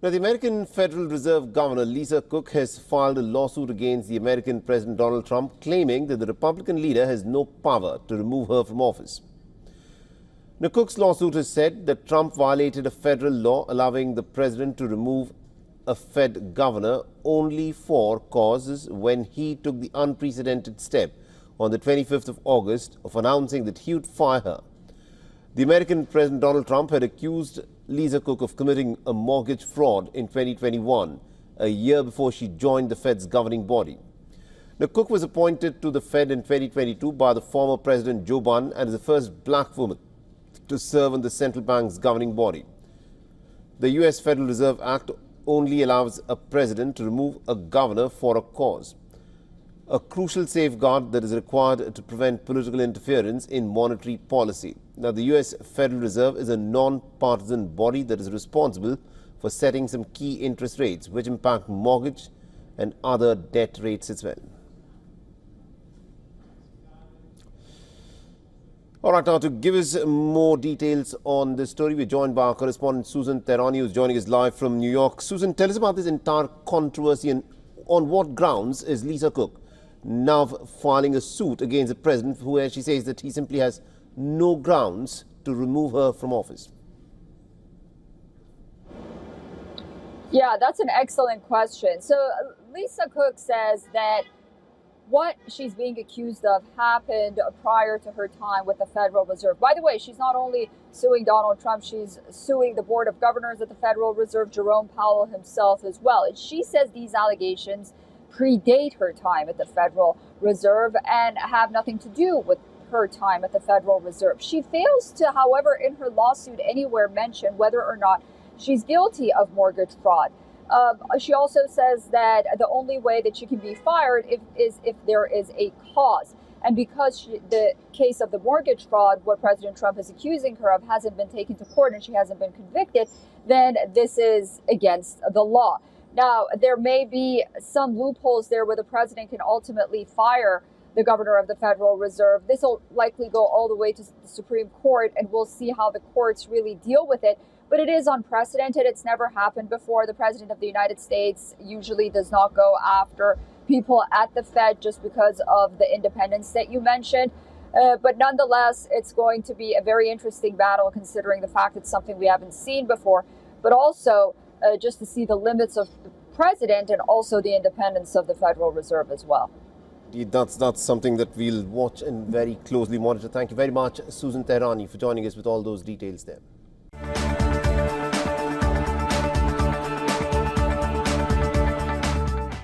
Now, the American Federal Reserve Governor Lisa Cook has filed a lawsuit against the American President Donald Trump, claiming that the Republican leader has no power to remove her from office. Now, Cook's lawsuit has said that Trump violated a federal law allowing the president to remove a Fed governor only for causes when he took the unprecedented step on the 25th of August of announcing that he would fire her. The American President Donald Trump had accused Lisa Cook of committing a mortgage fraud in 2021, a year before she joined the Fed's governing body. Now, Cook was appointed to the Fed in 2022 by the former President Joe Biden and is the first black woman to serve on the central bank's governing body. The U.S. Federal Reserve Act only allows a president to remove a governor for a cause, a crucial safeguard that is required to prevent political interference in monetary policy. Now, the U.S. Federal Reserve is a non-partisan body that is responsible for setting some key interest rates, which impact mortgage and other debt rates as well. All right, now to give us more details on this story, we're joined by our correspondent Susan Tehrani, who's joining us live from New York. Susan, tell us about this entire controversy and on what grounds is Lisa Cook now filing a suit against the president, where she says that he simply has no grounds to remove her from office? Yeah, that's an excellent question. So Lisa Cook says that what she's being accused of happened prior to her time with the Federal Reserve. By the way, she's not only suing Donald Trump, she's suing the Board of Governors at the Federal Reserve, Jerome Powell himself as well. And she says these allegations predate her time at the Federal Reserve and have nothing to do with her time at the Federal Reserve. She fails to, however, in her lawsuit anywhere mention whether or not she's guilty of mortgage fraud. She also says that the only way that she can be fired is if there is a cause. And because the case of the mortgage fraud, what President Trump is accusing her of, hasn't been taken to court and she hasn't been convicted, then this is against the law. Now, there may be some loopholes there where the president can ultimately fire the governor of the Federal Reserve. This will likely go all the way to the Supreme Court, and we'll see how the courts really deal with it. But it is unprecedented. It's never happened before. The president of the United States usually does not go after people at the Fed just because of the independence that you mentioned. But nonetheless, it's going to be a very interesting battle, considering the fact it's something we haven't seen before, but also just to see the limits of the president and also the independence of the Federal Reserve as well. That's something that we'll watch and very closely monitor. Thank you very much, Susan Tehrani, for joining us with all those details there.